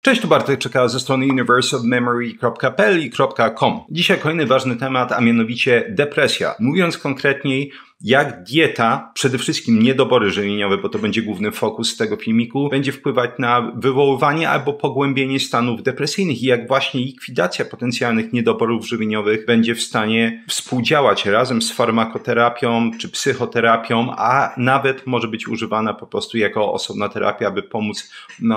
Cześć, tu Bartek Czekała ze strony universeofmemory.pl i .com. Dzisiaj kolejny ważny temat, a mianowicie depresja. Mówiąc konkretniej, jak dieta, przede wszystkim niedobory żywieniowe, bo to będzie główny fokus tego filmiku, będzie wpływać na wywoływanie albo pogłębienie stanów depresyjnych i jak właśnie likwidacja potencjalnych niedoborów żywieniowych będzie w stanie współdziałać razem z farmakoterapią czy psychoterapią, a nawet może być używana po prostu jako osobna terapia, aby pomóc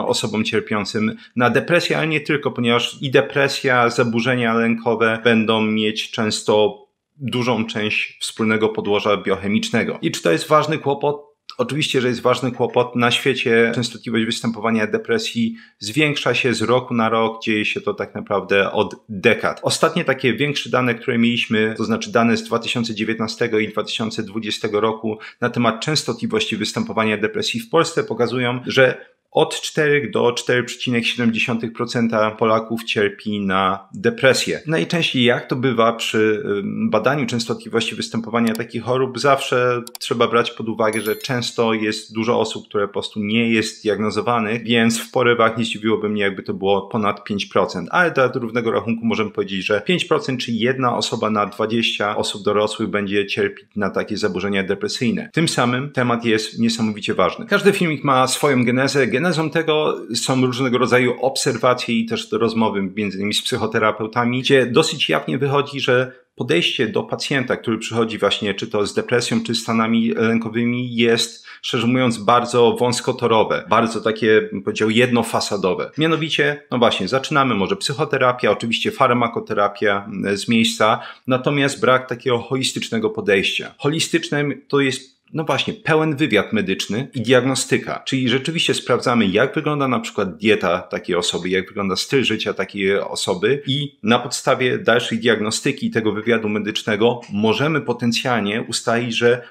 osobom cierpiącym na depresję, ale nie tylko, ponieważ i depresja, zaburzenia lękowe będą mieć często dużą część wspólnego podłoża biochemicznego. I czy to jest ważny kłopot? Oczywiście, że jest ważny kłopot. Na świecie częstotliwość występowania depresji zwiększa się z roku na rok. Dzieje się to tak naprawdę od dekad. Ostatnie takie większe dane, które mieliśmy, to znaczy dane z 2019 i 2020 roku na temat częstotliwości występowania depresji w Polsce pokazują, że od 4 do 4,7% Polaków cierpi na depresję. Najczęściej, jak to bywa przy badaniu częstotliwości występowania takich chorób, zawsze trzeba brać pod uwagę, że często jest dużo osób, które po prostu nie jest diagnozowanych, więc w porywach nie zdziwiłoby mnie, jakby to było ponad 5%. Ale do równego rachunku możemy powiedzieć, że 5%, czyli jedna osoba na 20 osób dorosłych będzie cierpieć na takie zaburzenia depresyjne. Tym samym temat jest niesamowicie ważny. Każdy filmik ma swoją genezę. Genezą tego są różnego rodzaju obserwacje i też rozmowy między innymi z psychoterapeutami, gdzie dosyć jawnie wychodzi, że podejście do pacjenta, który przychodzi właśnie czy to z depresją, czy stanami lękowymi jest, szczerze mówiąc, bardzo wąskotorowe, bardzo takie, bym powiedział, jednofasadowe. Mianowicie, no właśnie, zaczynamy może psychoterapia, oczywiście farmakoterapia z miejsca, natomiast brak takiego holistycznego podejścia. Holistycznym to jest no właśnie, pełen wywiad medyczny i diagnostyka, czyli rzeczywiście sprawdzamy, jak wygląda na przykład dieta takiej osoby, jak wygląda styl życia takiej osoby i na podstawie dalszej diagnostyki i tego wywiadu medycznego możemy potencjalnie ustalić, że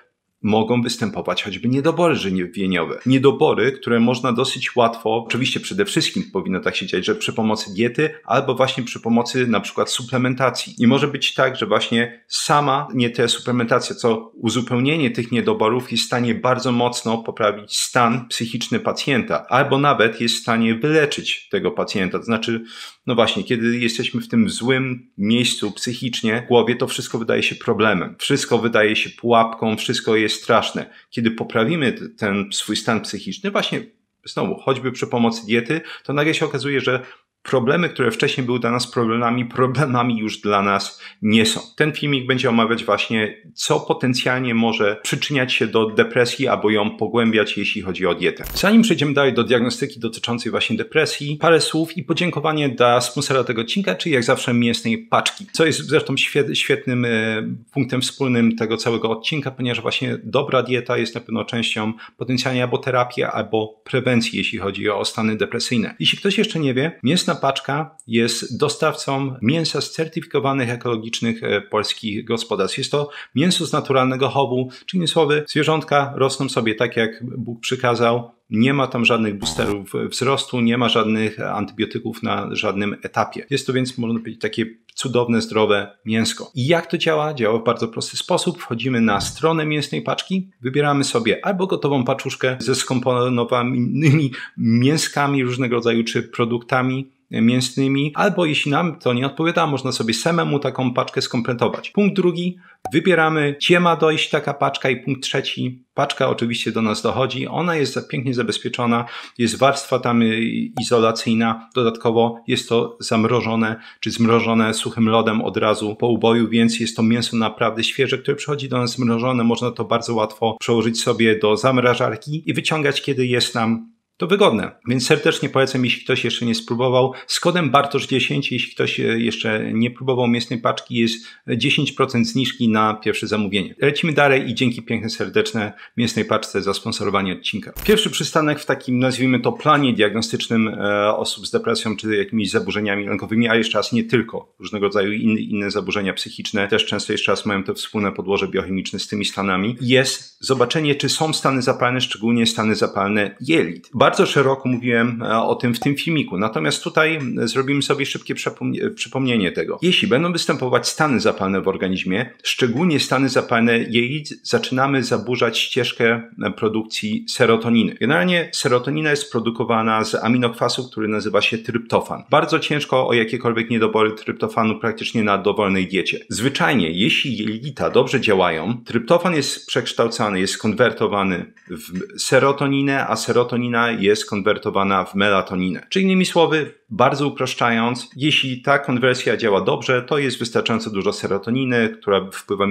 mogą występować choćby niedobory żywieniowe. Niedobory, które można dosyć łatwo, oczywiście przede wszystkim powinno tak się dziać, że przy pomocy diety albo właśnie przy pomocy na przykład suplementacji. I może być tak, że właśnie sama nie tę suplementacja, co uzupełnienie tych niedoborów jest w stanie bardzo mocno poprawić stan psychiczny pacjenta, albo nawet jest w stanie wyleczyć tego pacjenta. To znaczy, no właśnie, kiedy jesteśmy w tym złym miejscu psychicznie, w głowie, to wszystko wydaje się problemem. Wszystko wydaje się pułapką, wszystko jest straszne. Kiedy poprawimy ten swój stan psychiczny, właśnie znowu, choćby przy pomocy diety, to nagle się okazuje, że problemy, które wcześniej były dla nas problemami już dla nas nie są. Ten filmik będzie omawiać właśnie, co potencjalnie może przyczyniać się do depresji albo ją pogłębiać, jeśli chodzi o dietę. Zanim przejdziemy dalej do diagnostyki dotyczącej właśnie depresji, parę słów i podziękowanie dla sponsora tego odcinka, czyli jak zawsze mięsnej paczki, co jest zresztą świetnym punktem wspólnym tego całego odcinka, ponieważ właśnie dobra dieta jest na pewno częścią potencjalnie albo terapii, albo prewencji, jeśli chodzi o stany depresyjne. Jeśli ktoś jeszcze nie wie, mięsna paczka jest dostawcą mięsa z certyfikowanych ekologicznych polskich gospodarstw. Jest to mięso z naturalnego chowu, czyli innymi słowy, zwierzątka rosną sobie tak, jak Bóg przykazał. Nie ma tam żadnych boosterów wzrostu, nie ma żadnych antybiotyków na żadnym etapie. Jest to więc, można powiedzieć, takie cudowne, zdrowe mięsko. I jak to działa? Działa w bardzo prosty sposób. Wchodzimy na stronę mięsnej paczki, wybieramy sobie albo gotową paczuszkę ze skomponowanymi mięskami różnego rodzaju czy produktami mięsnymi, albo jeśli nam to nie odpowiada, można sobie samemu taką paczkę skompletować. Punkt drugi, wybieramy, gdzie ma dojść taka paczka i punkt trzeci, paczka oczywiście do nas dochodzi, ona jest pięknie zabezpieczona, jest warstwa tam izolacyjna, dodatkowo jest to zamrożone czy zmrożone suchym lodem od razu po uboju, więc jest to mięso naprawdę świeże, które przychodzi do nas zmrożone, można to bardzo łatwo przełożyć sobie do zamrażarki i wyciągać, kiedy jest nam to wygodne, więc serdecznie polecam, jeśli ktoś jeszcze nie spróbował. Z kodem Bartosz10, jeśli ktoś jeszcze nie próbował mięsnej paczki, jest 10% zniżki na pierwsze zamówienie. Lecimy dalej i dzięki piękne, serdeczne mięsnej paczce za sponsorowanie odcinka. Pierwszy przystanek w takim, nazwijmy to, planie diagnostycznym osób z depresją czy jakimiś zaburzeniami lękowymi, a jeszcze raz nie tylko, różnego rodzaju inne zaburzenia psychiczne, też często jeszcze raz mają to wspólne podłoże biochemiczne z tymi stanami, jest zobaczenie, czy są stany zapalne, szczególnie stany zapalne jelit. Bardzo szeroko mówiłem o tym w tym filmiku, natomiast tutaj zrobimy sobie szybkie przypomnienie tego. Jeśli będą występować stany zapalne w organizmie, szczególnie stany zapalne jelit, zaczynamy zaburzać ścieżkę produkcji serotoniny. Generalnie serotonina jest produkowana z aminokwasu, który nazywa się tryptofan. Bardzo ciężko o jakiekolwiek niedobory tryptofanu praktycznie na dowolnej diecie. Zwyczajnie, jeśli jelita dobrze działają, tryptofan jest przekształcany, jest konwertowany w serotoninę, a serotonina jest konwertowana w melatoninę. Czyli innymi słowy, bardzo upraszczając, jeśli ta konwersja działa dobrze, to jest wystarczająco dużo serotoniny, która wpływa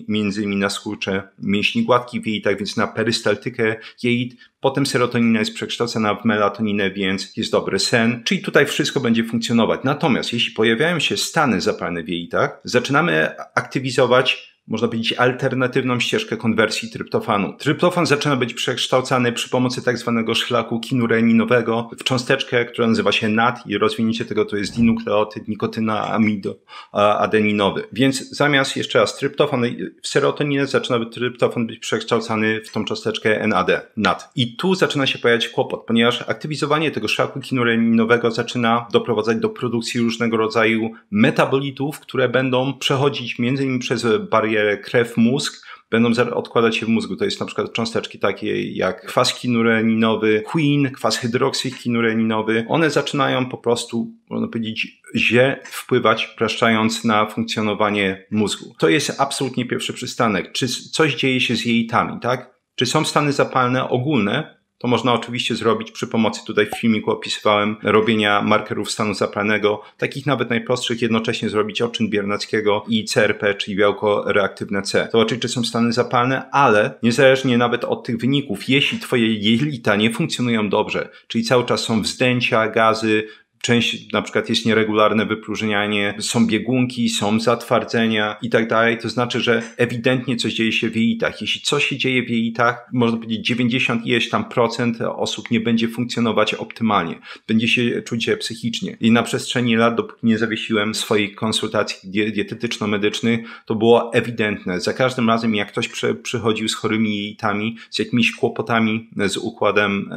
między innymi na skurcze mięśni gładkich w jelitach, więc na perystaltykę jelit. Potem serotonina jest przekształcana w melatoninę, więc jest dobry sen. Czyli tutaj wszystko będzie funkcjonować. Natomiast jeśli pojawiają się stany zapalne w jelitach, zaczynamy aktywizować, można powiedzieć, alternatywną ścieżkę konwersji tryptofanu. Tryptofan zaczyna być przekształcany przy pomocy tak zwanego szlaku kinureninowego w cząsteczkę, która nazywa się NAD i rozwinięcie tego to jest dinukleotyd nikotynoamidoadeninowy. Więc zamiast jeszcze raz tryptofan w serotoninę zaczyna tryptofan być przekształcany w tą cząsteczkę NAD. I tu zaczyna się pojawiać kłopot, ponieważ aktywizowanie tego szlaku kinureninowego zaczyna doprowadzać do produkcji różnego rodzaju metabolitów, które będą przechodzić między innymi przez barierę krew-mózg, będą odkładać się w mózgu. To jest na przykład cząsteczki takie jak kwas kinureninowy, quin, kwas hydroksykiniureninowy. One zaczynają po prostu, można powiedzieć, źle wpływać, upraszczając na funkcjonowanie mózgu. To jest absolutnie pierwszy przystanek. Czy coś dzieje się z jelitami, tak? Czy są stany zapalne ogólne? To można oczywiście zrobić przy pomocy, tutaj w filmiku opisywałem, robienia markerów stanu zapalnego, takich nawet najprostszych, jednocześnie zrobić odczyn Biernackiego i CRP, czyli białko reaktywne C. Zobaczyć, czy są stany zapalne, ale niezależnie nawet od tych wyników, jeśli twoje jelita nie funkcjonują dobrze, czyli cały czas są wzdęcia, gazy, część na przykład jest nieregularne wypróżnianie, są biegunki, są zatwardzenia i tak dalej. To znaczy, że ewidentnie coś dzieje się w jelitach. Jeśli coś się dzieje w jelitach, można powiedzieć 90 ileś tam procent osób nie będzie funkcjonować optymalnie. Będzie się czuć źle psychicznie. I na przestrzeni lat, dopóki nie zawiesiłem swoich konsultacji dietetyczno-medycznych, to było ewidentne. Za każdym razem, jak ktoś przychodził z chorymi jelitami, z jakimiś kłopotami z układem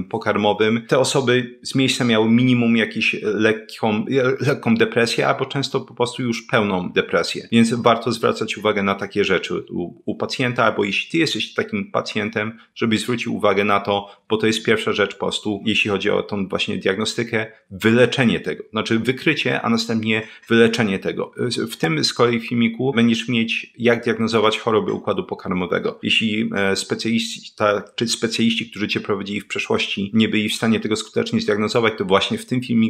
pokarmowym, te osoby z miejsca miały minimum jakieś lekką depresję, albo często po prostu już pełną depresję. Więc warto zwracać uwagę na takie rzeczy u pacjenta, albo jeśli ty jesteś takim pacjentem, żebyś zwrócił uwagę na to, bo to jest pierwsza rzecz po prostu, jeśli chodzi o tą właśnie diagnostykę, wyleczenie tego. Znaczy wykrycie, a następnie wyleczenie tego. W tym z kolei filmiku będziesz mieć, jak diagnozować choroby układu pokarmowego. Jeśli specjaliści, którzy cię prowadzili w przeszłości, nie byli w stanie tego skutecznie zdiagnozować, to właśnie w tym filmiku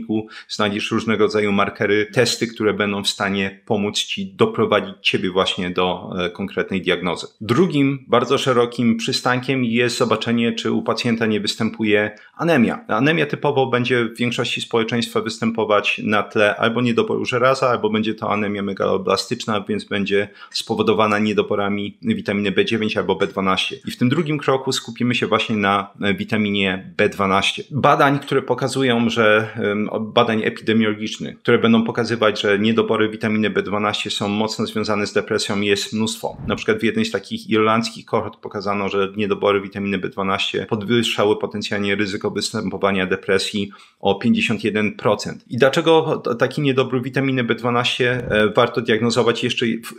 znajdziesz różnego rodzaju markery, testy, które będą w stanie pomóc ci doprowadzić ciebie właśnie do konkretnej diagnozy. Drugim bardzo szerokim przystankiem jest zobaczenie, czy u pacjenta nie występuje anemia. Anemia typowo będzie w większości społeczeństwa występować na tle albo niedoboru żelaza, albo będzie to anemia megaloblastyczna, więc będzie spowodowana niedoborami witaminy B9 albo B12. I w tym drugim kroku skupimy się właśnie na witaminie B12. Badań, które pokazują, że badań epidemiologicznych, które będą pokazywać, że niedobory witaminy B12 są mocno związane z depresją, jest mnóstwo. Na przykład w jednej z takich irlandzkich kohort pokazano, że niedobory witaminy B12 podwyższały potencjalnie ryzyko występowania depresji o 51%. I dlaczego taki niedobór witaminy B12 warto diagnozować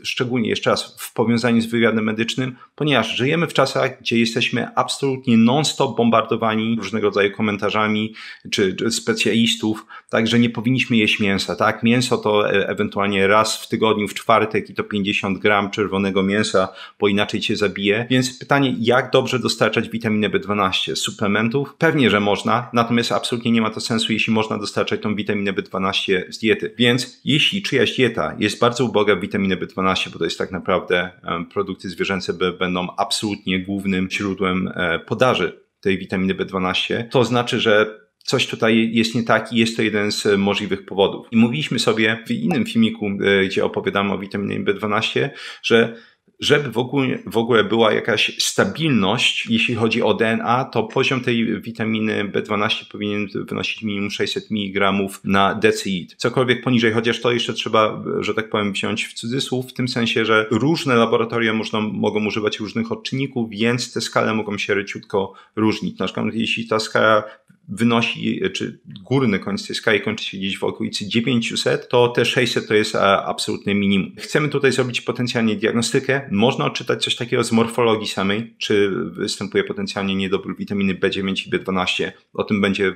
szczególnie jeszcze raz w powiązaniu z wywiadem medycznym? Ponieważ żyjemy w czasach, gdzie jesteśmy absolutnie non-stop bombardowani różnego rodzaju komentarzami czy specjalistów, także nie powinniśmy jeść mięsa, tak? Mięso to ewentualnie raz w tygodniu, w czwartek i to 50 gram czerwonego mięsa, bo inaczej cię zabije. Więc pytanie, jak dobrze dostarczać witaminę B12? Z suplementów? Pewnie, że można, natomiast absolutnie nie ma to sensu, jeśli można dostarczać tą witaminę B12 z diety. Więc jeśli czyjaś dieta jest bardzo uboga w witaminę B12, bo to jest tak naprawdę produkty zwierzęce będą absolutnie głównym źródłem podaży tej witaminy B12, to znaczy, że coś tutaj jest nie tak i jest to jeden z możliwych powodów. I mówiliśmy sobie w innym filmiku, gdzie opowiadamy o witaminie B12, że żeby w ogóle była jakaś stabilność, jeśli chodzi o DNA, to poziom tej witaminy B12 powinien wynosić minimum 600 mg na decilitr. Cokolwiek poniżej, chociaż to jeszcze trzeba, że tak powiem, wziąć w cudzysłów, w tym sensie, że różne laboratoria mogą używać różnych odczynników, więc te skale mogą się ryciutko różnić. Na przykład jeśli ta skala wynosi, czy górny koniec tej skali kończy się gdzieś w okolicy 900, to te 600 to jest absolutne minimum. Chcemy tutaj zrobić potencjalnie diagnostykę. Można odczytać coś takiego z morfologii samej, czy występuje potencjalnie niedobór witaminy B9 i B12. O tym będzie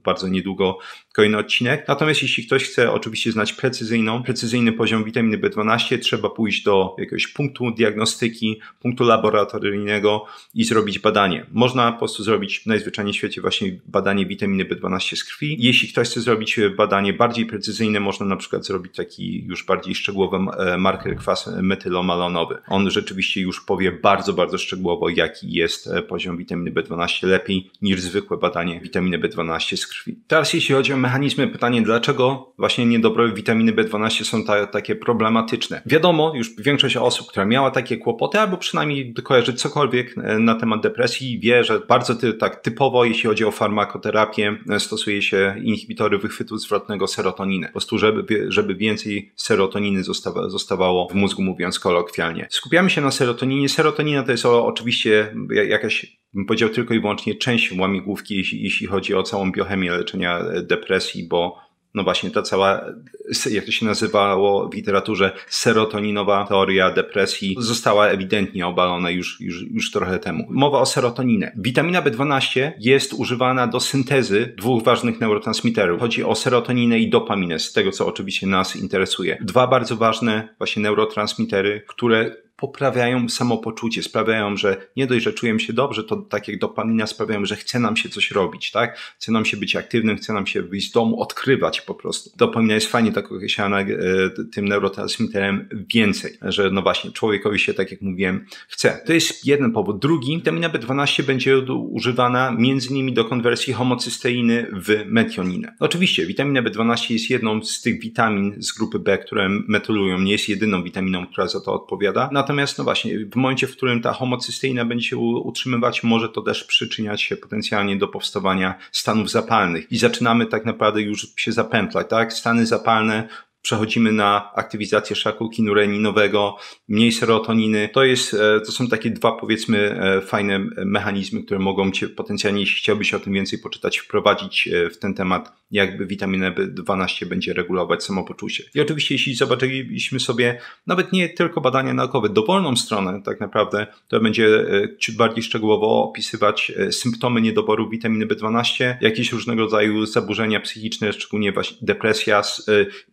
bardzo niedługo kolejny odcinek. Natomiast jeśli ktoś chce oczywiście znać precyzyjny poziom witaminy B12, trzeba pójść do jakiegoś punktu diagnostyki, punktu laboratoryjnego i zrobić badanie. Można po prostu zrobić najzwyczajniej w świecie właśnie badanie witaminy B12 z krwi. Jeśli ktoś chce zrobić badanie bardziej precyzyjne, można na przykład zrobić taki już bardziej szczegółowy marker kwas metylomalonowy. On rzeczywiście już powie bardzo szczegółowo, jaki jest poziom witaminy B12, lepiej niż zwykłe badanie witaminy B12 z krwi. Teraz jeśli chodzi o mechanizmy, pytanie, dlaczego właśnie niedobory witaminy B12 są takie problematyczne. Wiadomo, już większość osób, która miała takie kłopoty, albo przynajmniej kojarzy cokolwiek na temat depresji, wie, że bardzo tak typowo, jeśli chodzi o farmakoterapię, stosuje się inhibitory wychwytu zwrotnego serotoniny. Po prostu, żeby więcej serotoniny zostawało w mózgu, mówiąc kolokwialnie. Skupiamy się na serotoninie. Serotonina to jest oczywiście jakaś, bym powiedział, tylko i wyłącznie część łamigłówki, jeśli chodzi o całą biochemię leczenia depresji, bo no właśnie ta cała, jak to się nazywało w literaturze, serotoninowa teoria depresji została ewidentnie obalona już trochę temu. Mowa o serotoninie. Witamina B12 jest używana do syntezy dwóch ważnych neurotransmiterów. Chodzi o serotoninę i dopaminę, z tego co oczywiście nas interesuje. Dwa bardzo ważne właśnie neurotransmitery, które poprawiają samopoczucie, sprawiają, że nie dość, że czujemy się dobrze, to tak jak dopamina sprawiają, że chce nam się coś robić, tak? Chce nam się być aktywnym, chce nam się wyjść z domu, odkrywać po prostu. Dopamina jest fajnie tak określana tym neurotransmiterem więcej, że no właśnie człowiekowi się, tak jak mówiłem, chce. To jest jeden powód. Drugi, witamina B12 będzie używana między innymi do konwersji homocysteiny w metioninę. Oczywiście witamina B12 jest jedną z tych witamin z grupy B, które metylują, nie jest jedyną witaminą, która za to odpowiada. Natomiast no właśnie, w momencie, w którym ta homocysteina będzie się utrzymywać, może to też przyczyniać się potencjalnie do powstawania stanów zapalnych. I zaczynamy tak naprawdę już się zapętlać, tak? Stany zapalne, przechodzimy na aktywizację szaku kinureninowego, mniej serotoniny. To są takie dwa, powiedzmy, fajne mechanizmy, które mogą Cię potencjalnie, jeśli chciałbyś o tym więcej poczytać, wprowadzić w ten temat, jakby witaminę B12 będzie regulować samopoczucie. I oczywiście, jeśli zobaczyliśmy sobie nawet nie tylko badania naukowe, dowolną stronę tak naprawdę, to będzie ciut bardziej szczegółowo opisywać symptomy niedoboru witaminy B12, jakieś różnego rodzaju zaburzenia psychiczne, szczególnie właśnie depresja,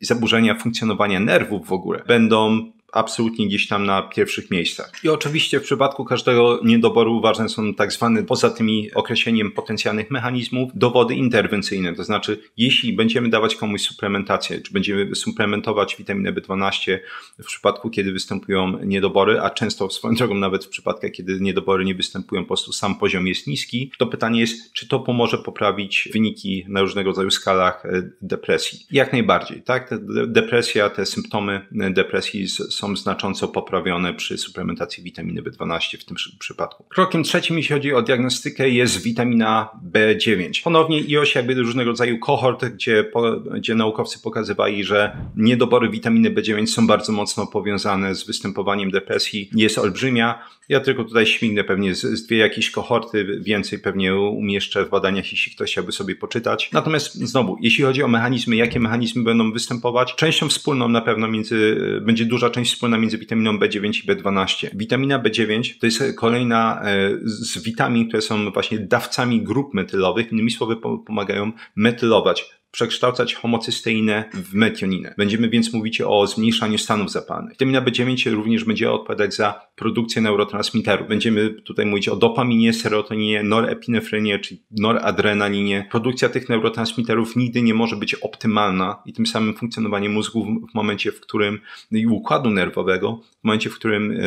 zaburzenia funkcjonowania nerwów w ogóle będą absolutnie gdzieś tam na pierwszych miejscach. I oczywiście w przypadku każdego niedoboru ważne są tak zwane, poza tymi określeniem potencjalnych mechanizmów, dowody interwencyjne. To znaczy, jeśli będziemy dawać komuś suplementację, czy będziemy suplementować witaminę B12 w przypadku, kiedy występują niedobory, a często swoją drogą nawet w przypadkach, kiedy niedobory nie występują, po prostu sam poziom jest niski, to pytanie jest, czy to pomoże poprawić wyniki na różnego rodzaju skalach depresji. Jak najbardziej, tak? Depresja, te symptomy depresji są znacząco poprawione przy suplementacji witaminy B12 w tym przypadku. Krokiem trzecim, jeśli chodzi o diagnostykę, jest witamina B9. Ponownie ilość jakby różnego rodzaju kohort, gdzie naukowcy pokazywali, że niedobory witaminy B9 są bardzo mocno powiązane z występowaniem depresji, jest olbrzymia. Ja tylko tutaj śmignę pewnie z dwie jakieś kohorty, więcej pewnie umieszczę w badaniach, jeśli ktoś chciałby sobie poczytać. Natomiast znowu, jeśli chodzi o mechanizmy, jakie mechanizmy będą występować, częścią wspólną na pewno będzie duża część wspólna między witaminą B9 i B12. Witamina B9 to jest kolejna z witamin, które są właśnie dawcami grup metylowych, innymi słowy pomagają metylować, przekształcać homocysteinę w metioninę. Będziemy więc mówić o zmniejszaniu stanów zapalnych. Witamina B9 również będzie odpowiadać za produkcję neurotransmiterów. Będziemy tutaj mówić o dopaminie, serotoninie, norepinefrynie, czyli noradrenalinie. Produkcja tych neurotransmiterów nigdy nie może być optymalna i tym samym funkcjonowanie mózgu w momencie, w którym i układu nerwowego, w momencie, w którym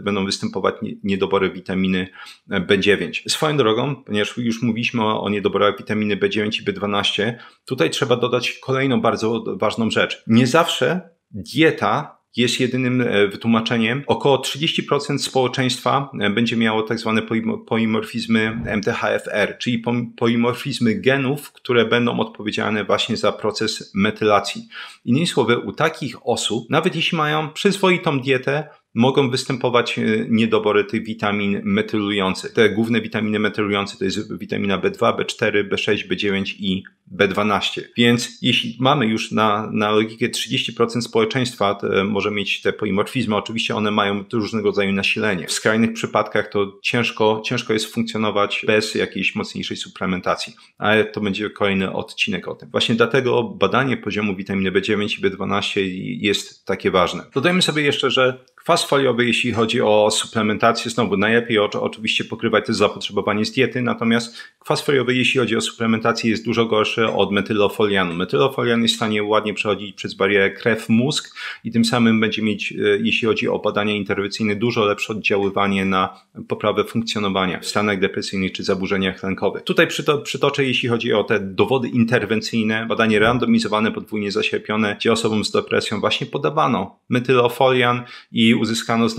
będą występować niedobory witaminy B9. Swoją drogą, ponieważ już mówiliśmy o niedoborach witaminy B9 i B12, tutaj trzeba dodać kolejną bardzo ważną rzecz. Nie zawsze dieta jest jedynym wytłumaczeniem. Około 30% społeczeństwa będzie miało tak zwane polimorfizmy MTHFR, czyli polimorfizmy genów, które będą odpowiedzialne właśnie za proces metylacji. Innymi słowy, u takich osób, nawet jeśli mają przyzwoitą dietę, mogą występować niedobory tych witamin metylujących. Te główne witaminy metylujące to jest witamina B2, B4, B6, B9 i B12. Więc jeśli mamy już na logikę 30% społeczeństwa może mieć te polimorfizmy, oczywiście one mają różnego rodzaju nasilenie. W skrajnych przypadkach to ciężko jest funkcjonować bez jakiejś mocniejszej suplementacji, ale to będzie kolejny odcinek o tym. Właśnie dlatego badanie poziomu witaminy B9 i B12 jest takie ważne. Dodajmy sobie jeszcze, że kwas foliowy, jeśli chodzi o suplementację, znowu najlepiej oczywiście pokrywać to zapotrzebowanie z diety, natomiast kwas foliowy, jeśli chodzi o suplementację, jest dużo gorszy od metylofolianu. Metylofolian jest w stanie ładnie przechodzić przez barierę krew-mózg i tym samym będzie mieć, jeśli chodzi o badania interwencyjne, dużo lepsze oddziaływanie na poprawę funkcjonowania w stanach depresyjnych czy zaburzeniach lękowych. Tutaj przytoczę, jeśli chodzi o te dowody interwencyjne, badanie randomizowane, podwójnie zaślepione, gdzie osobom z depresją właśnie podawano metylofolian i uzyskano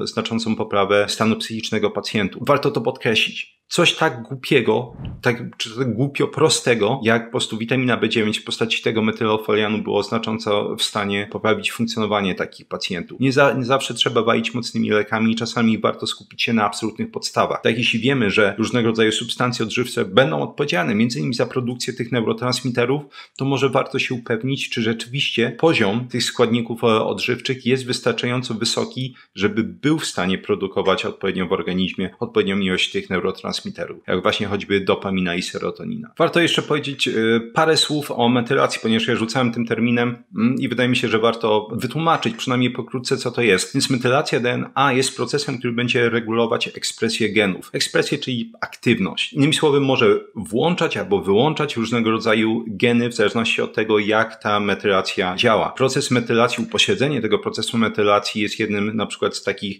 znaczącą poprawę stanu psychicznego pacjentów. Warto to podkreślić. Coś tak głupiego, tak głupio prostego, jak po prostu witamina B9 w postaci tego metylofolianu było znacząco w stanie poprawić funkcjonowanie takich pacjentów. Nie zawsze trzeba walić mocnymi lekami, czasami warto skupić się na absolutnych podstawach. Tak, jeśli wiemy, że różnego rodzaju substancje odżywcze będą odpowiedzialne m.in. za produkcję tych neurotransmiterów, to może warto się upewnić, czy rzeczywiście poziom tych składników odżywczych jest wystarczająco wysoki, żeby był w stanie produkować odpowiednio w organizmie odpowiednią ilość tych neurotransmiterów, jak właśnie choćby dopamina i serotonina. Warto jeszcze powiedzieć parę słów o metylacji, ponieważ ja rzucałem tym terminem i wydaje mi się, że warto wytłumaczyć przynajmniej pokrótce, co to jest. Więc metylacja DNA jest procesem, który będzie regulować ekspresję genów. Ekspresję, czyli aktywność. Innymi słowy, może włączać albo wyłączać różnego rodzaju geny w zależności od tego, jak ta metylacja działa. Proces metylacji, upośledzenie tego procesu metylacji jest jednym na przykład z takich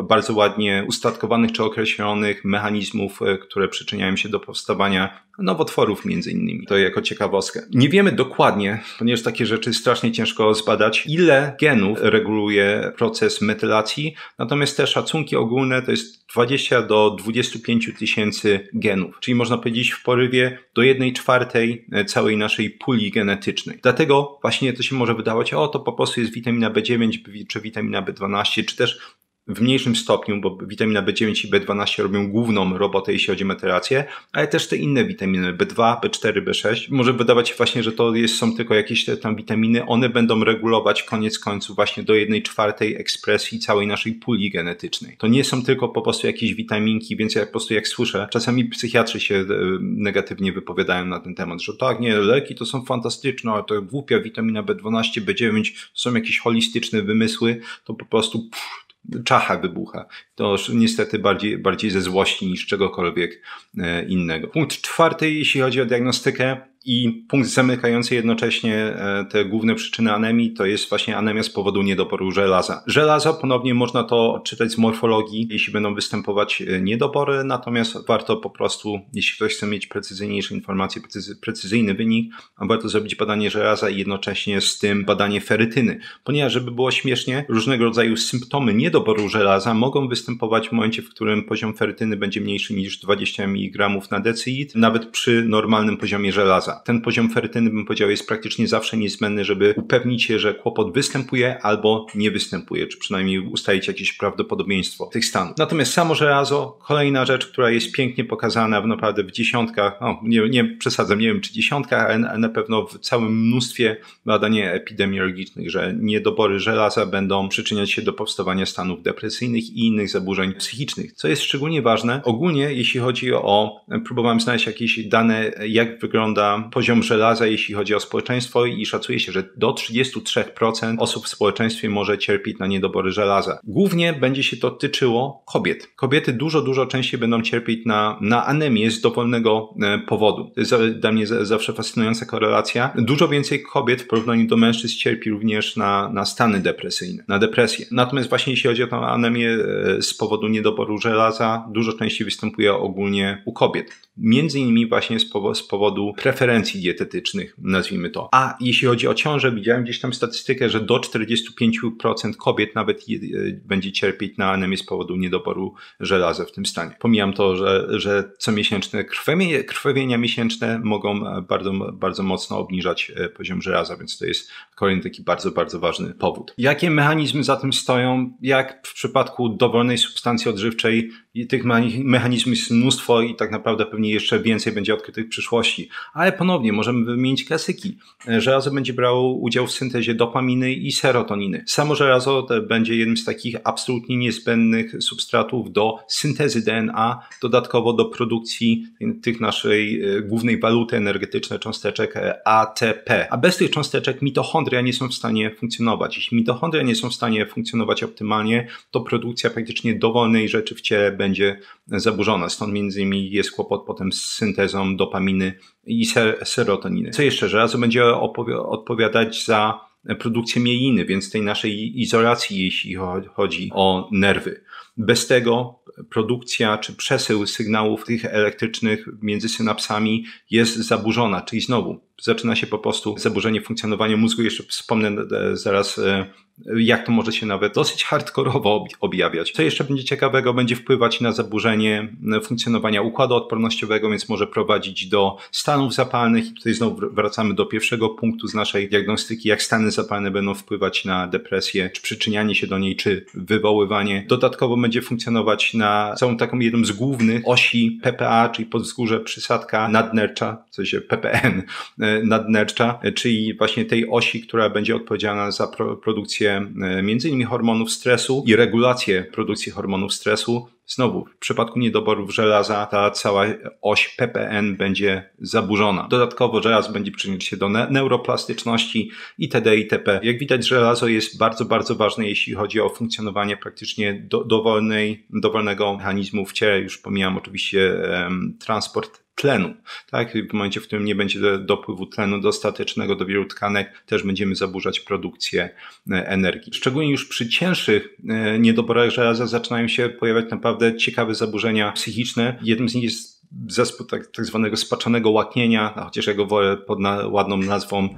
bardzo ładnie ustatkowanych czy określonych mechanizmów, które przyczyniają się do powstawania nowotworów między innymi. To jako ciekawostkę. Nie wiemy dokładnie, ponieważ takie rzeczy strasznie ciężko zbadać, ile genów reguluje proces metylacji, natomiast te szacunki ogólne to jest 20 do 25 tysięcy genów, czyli można powiedzieć w porywie do 1/4 całej naszej puli genetycznej. Dlatego właśnie to się może wydawać, to po prostu jest witamina B9 czy witamina B12, czy też w mniejszym stopniu, bo witamina B9 i B12 robią główną robotę, jeśli chodzi o metylację, ale też te inne witaminy B2, B4, B6. Może wydawać się właśnie, że to są tylko jakieś tam witaminy, one będą regulować koniec końców właśnie do 1/4 ekspresji całej naszej puli genetycznej. To nie są tylko po prostu jakieś witaminki, więc ja po prostu jak słyszę, czasami psychiatrzy się negatywnie wypowiadają na ten temat, że tak, nie, leki to są fantastyczne, ale to głupia witamina B12, B9 to są jakieś holistyczne wymysły, to po prostu czacha wybucha. To niestety bardziej ze złości niż czegokolwiek innego. Punkt 4, jeśli chodzi o diagnostykę i punkt zamykający jednocześnie te główne przyczyny anemii, to jest właśnie anemia z powodu niedoboru żelaza. Żelazo ponownie można to odczytać z morfologii, jeśli będą występować niedobory, natomiast warto po prostu, jeśli ktoś chce mieć precyzyjniejsze informacje, precyzyjny wynik, warto zrobić badanie żelaza i jednocześnie z tym badanie ferytyny. Ponieważ, żeby było śmiesznie, różnego rodzaju symptomy niedoboru żelaza mogą występować w momencie, w którym poziom ferytyny będzie mniejszy niż 20 mg na decilitr, nawet przy normalnym poziomie żelaza. Ten poziom ferytyny, bym powiedział, jest praktycznie zawsze niezbędny, żeby upewnić się, że kłopot występuje albo nie występuje, czy przynajmniej ustalić jakieś prawdopodobieństwo tych stanów. Natomiast samo żelazo, kolejna rzecz, która jest pięknie pokazana naprawdę w dziesiątkach, nie przesadzam, nie wiem czy dziesiątkach, ale na pewno w całym mnóstwie badań epidemiologicznych, że niedobory żelaza będą przyczyniać się do powstawania stanów depresyjnych i innych zaburzeń psychicznych. Co jest szczególnie ważne, ogólnie jeśli chodzi próbowałem znaleźć jakieś dane, jak wygląda poziom żelaza, jeśli chodzi o społeczeństwo i szacuje się, że do 33% osób w społeczeństwie może cierpieć na niedobory żelaza. Głównie będzie się to tyczyło kobiet. Kobiety dużo częściej będą cierpieć na anemię z dowolnego powodu. To jest dla mnie zawsze fascynująca korelacja. Dużo więcej kobiet w porównaniu do mężczyzn cierpi również na stany depresyjne, na depresję. Natomiast właśnie jeśli chodzi o tę anemię z powodu niedoboru żelaza, dużo częściej występuje ogólnie u kobiet. Między innymi właśnie z powodu preferencji preferencji dietetycznych, nazwijmy to. A jeśli chodzi o ciążę, widziałem gdzieś tam statystykę, że do 45% kobiet nawet będzie cierpieć na anemię z powodu niedoboru żelaza w tym stanie. Pomijam to, że comiesięczne krwawienia miesięczne mogą bardzo mocno obniżać poziom żelaza, więc to jest kolejny taki bardzo, bardzo ważny powód. Jakie mechanizmy za tym stoją? Jak w przypadku dowolnej substancji odżywczej, tych mechanizmów jest mnóstwo i tak naprawdę pewnie jeszcze więcej będzie odkrytych w przyszłości. Ale ponownie możemy wymienić klasyki. Żelazo będzie brało udział w syntezie dopaminy i serotoniny. Samo żelazo będzie jednym z takich absolutnie niezbędnych substratów do syntezy DNA, dodatkowo do produkcji tych naszej głównej waluty energetycznej cząsteczek ATP. A bez tych cząsteczek mitochondria nie są w stanie funkcjonować. Jeśli mitochondria nie są w stanie funkcjonować optymalnie, to produkcja praktycznie dowolnej rzeczy w ciele będzie zaburzona. Stąd między innymi jest kłopot potem z syntezą dopaminy i serotoniny. Co jeszcze? Żelazo będzie odpowiadać za produkcję mieliny, więc tej naszej izolacji, jeśli chodzi o nerwy. Bez tego produkcja czy przesył sygnałów tych elektrycznych między synapsami jest zaburzona, czyli znowu zaczyna się po prostu zaburzenie funkcjonowania mózgu. Jeszcze wspomnę zaraz, jak to może się nawet dosyć hardkorowo objawiać. Co jeszcze będzie ciekawego, będzie wpływać na zaburzenie funkcjonowania układu odpornościowego, więc może prowadzić do stanów zapalnych. I tutaj znowu wracamy do pierwszego punktu z naszej diagnostyki, jak stany zapalne będą wpływać na depresję, czy przyczynianie się do niej, czy wywoływanie. Dodatkowo będzie funkcjonować na całą taką jedną z głównych osi PPA, czyli podzgórze przysadka nadnercza, w sensie PPN nadnercza, czyli właśnie tej osi, która będzie odpowiedzialna za produkcję między innymi hormonów stresu i regulację produkcji hormonów stresu. Znowu, w przypadku niedoborów żelaza ta cała oś PPN będzie zaburzona. Dodatkowo żelazo będzie przyczyniać się do neuroplastyczności itd. itp. Jak widać, żelazo jest bardzo, bardzo ważne, jeśli chodzi o funkcjonowanie praktycznie dowolnego mechanizmu w ciele. Już pomijam oczywiście transport tlenu, tak? W momencie, w którym nie będzie dopływu tlenu dostatecznego do wielu tkanek, też będziemy zaburzać produkcję energii. Szczególnie już przy cięższych niedoborach żelaza zaczynają się pojawiać naprawdę ciekawe zaburzenia psychiczne. Jednym z nich jest zespół tak zwanego spaczonego łaknienia, chociaż ja go wolę pod ładną nazwą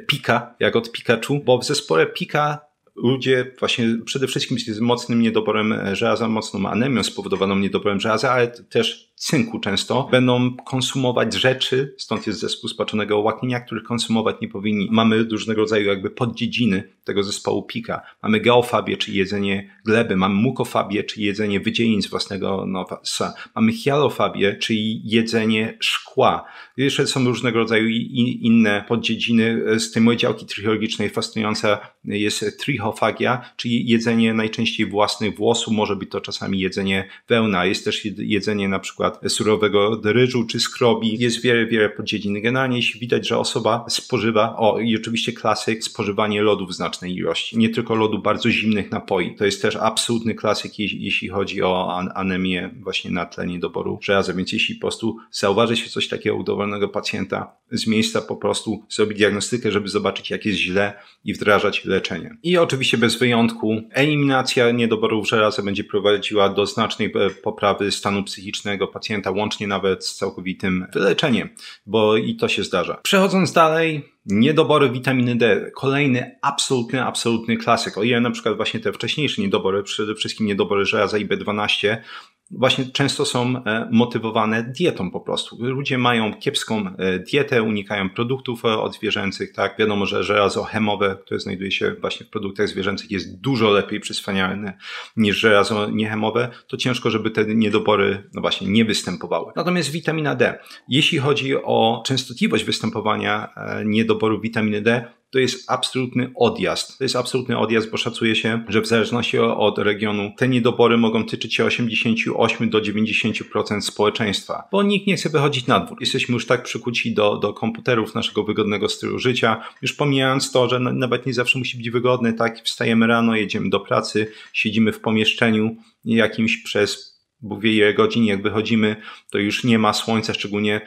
Pika, jak od Pikachu, bo w zespole Pika ludzie właśnie przede wszystkim z mocnym niedoborem żelaza, mocną anemią spowodowaną niedoborem żelaza, ale też cynku często, będą konsumować rzeczy, stąd jest zespół spaczonego łaknienia, których konsumować nie powinni. Mamy różnego rodzaju jakby poddziedziny tego zespołu Pika. Mamy geofabię, czyli jedzenie gleby, mamy mukofabię, czyli jedzenie wydzielin z własnego nosa. Mamy hialofabię, czyli jedzenie szkła. Jeszcze są różnego rodzaju inne poddziedziny. Z tej mojej działki trichologicznej fascynująca jest trichofagia, czyli jedzenie najczęściej własnych włosów. Może być to czasami jedzenie wełna. Jest też jedzenie na przykład surowego ryżu czy skrobi. Jest wiele poddziedzin. Generalnie jeśli widać, że osoba spożywa, i oczywiście klasyk, spożywanie lodów w znacznej ilości. Nie tylko lodu, bardzo zimnych napoi. To jest też absolutny klasyk, jeśli chodzi o anemię właśnie na tle niedoboru żelaza. Więc jeśli po prostu zauważy się coś takiego u dowolnego pacjenta, z miejsca po prostu zrobić diagnostykę, żeby zobaczyć, jak jest źle i wdrażać leczenie. I oczywiście bez wyjątku eliminacja niedoborów żelaza będzie prowadziła do znacznej poprawy stanu psychicznego pacjenta, łącznie nawet z całkowitym wyleczeniem, bo i to się zdarza. Przechodząc dalej, niedobory witaminy D. Kolejny absolutny klasyk. O ile na przykład właśnie te wcześniejsze niedobory, przede wszystkim niedobory żelaza i B12, właśnie często są motywowane dietą po prostu. Ludzie mają kiepską dietę, unikają produktów odzwierzęcych, tak? Wiadomo, że żelazo chemowe, które znajduje się właśnie w produktach zwierzęcych, jest dużo lepiej przyswajalne niż żelazo niechemowe. To ciężko, żeby te niedobory właśnie nie występowały. Natomiast witamina D. Jeśli chodzi o częstotliwość występowania niedoboru witaminy D, to jest absolutny odjazd. To jest absolutny odjazd, bo szacuje się, że w zależności od regionu te niedobory mogą tyczyć się 88 do 90% społeczeństwa, bo nikt nie chce wychodzić na dwór. Jesteśmy już tak przykuci do komputerów, naszego wygodnego stylu życia, już pomijając to, że nawet nie zawsze musi być wygodny, tak? Wstajemy rano, jedziemy do pracy, siedzimy w pomieszczeniu jakimś przez Bóg wie ile godzin, jak wychodzimy, to już nie ma słońca, szczególnie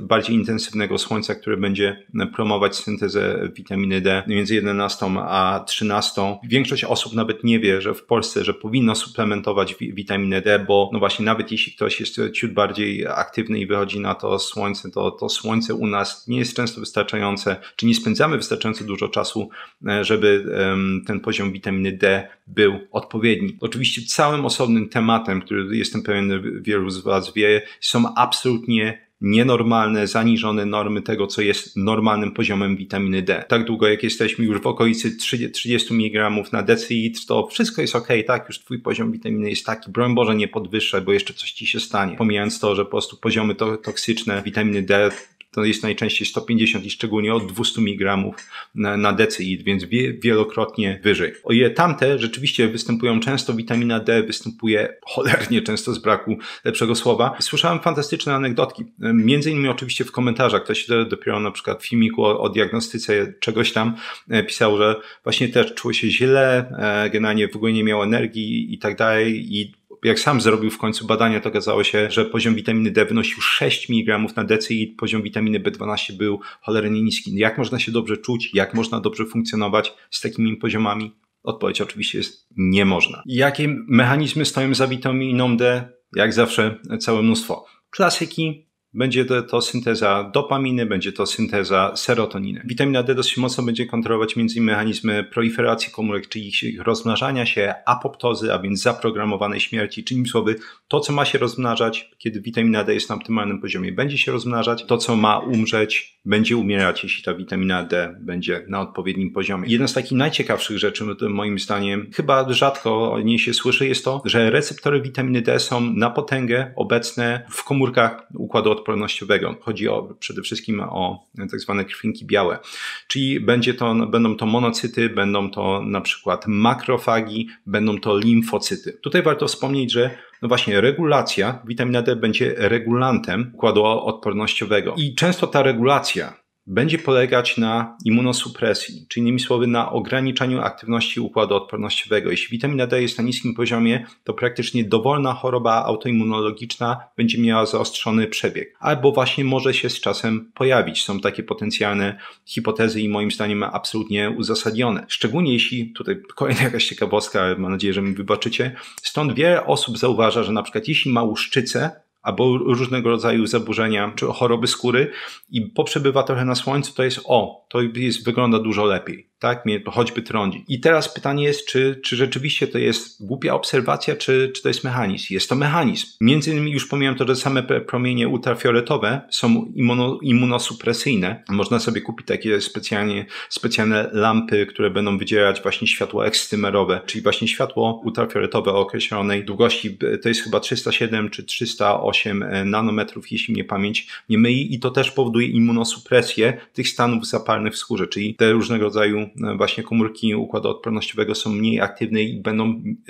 bardziej intensywnego słońca, które będzie promować syntezę witaminy D między 11 a 13. Większość osób nawet nie wie, że w Polsce, że powinno suplementować witaminę D, bo no właśnie nawet jeśli ktoś jest ciut bardziej aktywny i wychodzi na to słońce, to słońce u nas nie jest często wystarczające, czy nie spędzamy wystarczająco dużo czasu, żeby ten poziom witaminy D był odpowiedni. Oczywiście całym osobnym tematem, który jestem pewien wielu z Was wie, są absolutnie nienormalne, zaniżone normy tego, co jest normalnym poziomem witaminy D. Tak długo jak jesteśmy już w okolicy 30 mg na decilitr, to wszystko jest okej, tak? Już twój poziom witaminy jest taki, broń Boże nie podwyższaj, bo jeszcze coś ci się stanie. Pomijając to, że po prostu poziomy toksyczne witaminy D to jest najczęściej 150 i szczególnie od 200 mg na decilitr, więc wielokrotnie wyżej. O ile tamte rzeczywiście występują często, witamina D występuje cholernie często z braku lepszego słowa. Słyszałem fantastyczne anegdotki. Między innymi oczywiście w komentarzach. Ktoś dopiero na przykład w filmiku o diagnostyce czegoś tam pisał, że właśnie też czuł się źle, generalnie w ogóle nie miał energii i tak dalej i jak sam zrobił w końcu badania, to okazało się, że poziom witaminy D wynosił 6 mg na decilitr, poziom witaminy B12 był cholernie niski. Jak można się dobrze czuć? Jak można dobrze funkcjonować z takimi poziomami? Odpowiedź oczywiście jest nie można. Jakie mechanizmy stoją za witaminą D? Jak zawsze całe mnóstwo. Klasyki. Będzie to synteza dopaminy, będzie to synteza serotoniny. Witamina D dosyć mocno będzie kontrolować między innymi mechanizmy proliferacji komórek, czyli ich rozmnażania się, apoptozy, a więc zaprogramowanej śmierci, czyli słowy, to co ma się rozmnażać, kiedy witamina D jest na optymalnym poziomie, będzie się rozmnażać, to co ma umrzeć, będzie umierać, jeśli ta witamina D będzie na odpowiednim poziomie. Jedna z takich najciekawszych rzeczy, moim zdaniem, chyba rzadko o niej się słyszy, jest to, że receptory witaminy D są na potęgę obecne w komórkach układu odpornościowego. Chodzi przede wszystkim o tak zwane krwinki białe, czyli będą to monocyty, będą to na przykład makrofagi, będą to limfocyty. Tutaj warto wspomnieć, że no właśnie regulacja, witamina D będzie regulantem układu odpornościowego i często ta regulacja będzie polegać na immunosupresji, czyli innymi słowy na ograniczaniu aktywności układu odpornościowego. Jeśli witamina D jest na niskim poziomie, to praktycznie dowolna choroba autoimmunologiczna będzie miała zaostrzony przebieg, albo właśnie może się z czasem pojawić. Są takie potencjalne hipotezy i moim zdaniem absolutnie uzasadnione. Szczególnie jeśli, tutaj kolejna jakaś ciekawostka, mam nadzieję, że mi wybaczycie, stąd wiele osób zauważa, że na przykład jeśli ma łuszczycę, albo różnego rodzaju zaburzenia, czy choroby skóry i poprzebywa trochę na słońcu, to wygląda dużo lepiej, tak? Mnie choćby trądzi. I teraz pytanie jest, czy rzeczywiście to jest głupia obserwacja, czy to jest mechanizm? Jest to mechanizm. Między innymi już pomijam to, że same promienie ultrafioletowe są immunosupresyjne. Można sobie kupić takie specjalne lampy, które będą wydzielać właśnie światło ekstymerowe, czyli właśnie światło ultrafioletowe o określonej długości, to jest chyba 307 czy 308 nanometrów, jeśli mnie pamięć nie myli, i to też powoduje immunosupresję tych stanów zapalnych w skórze, czyli te różnego rodzaju właśnie komórki układu odpornościowego są mniej aktywne i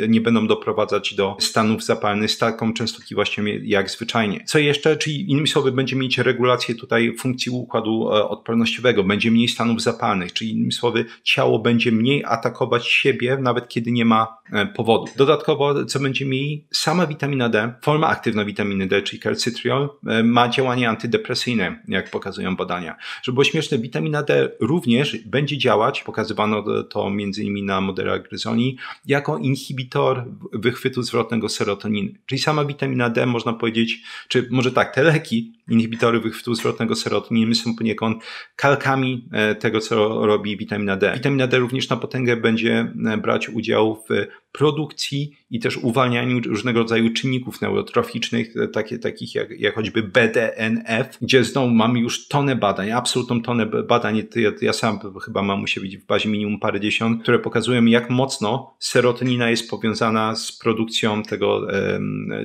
nie będą doprowadzać do stanów zapalnych z taką częstotliwością jak zwyczajnie. Co jeszcze? Czyli innymi słowy będzie mieć regulację tutaj funkcji układu odpornościowego, będzie mniej stanów zapalnych, czyli innymi słowy ciało będzie mniej atakować siebie, nawet kiedy nie ma powodu. Dodatkowo, co będzie mieli? Sama witamina D, forma aktywna witaminy D, czyli calcitriol, ma działanie antydepresyjne, jak pokazują badania. Żeby było śmieszne, witamina D również będzie działać, pokazywano to m.in. na modelach gryzoni, jako inhibitor wychwytu zwrotnego serotoniny. Czyli sama witamina D, można powiedzieć, czy może tak, te leki, inhibitory wychwytu zwrotnego serotoniny są poniekąd kalkami tego, co robi witamina D. Witamina D również na potęgę będzie brać udział w produkcji i też uwalnianiu różnego rodzaju czynników neurotroficznych, takich jak choćby BDNF, gdzie znowu mamy już tonę badań, absolutną tonę badań, ja sam chyba mam u siebie w bazie minimum parędziesiąt, które pokazują, jak mocno serotonina jest powiązana z produkcją tego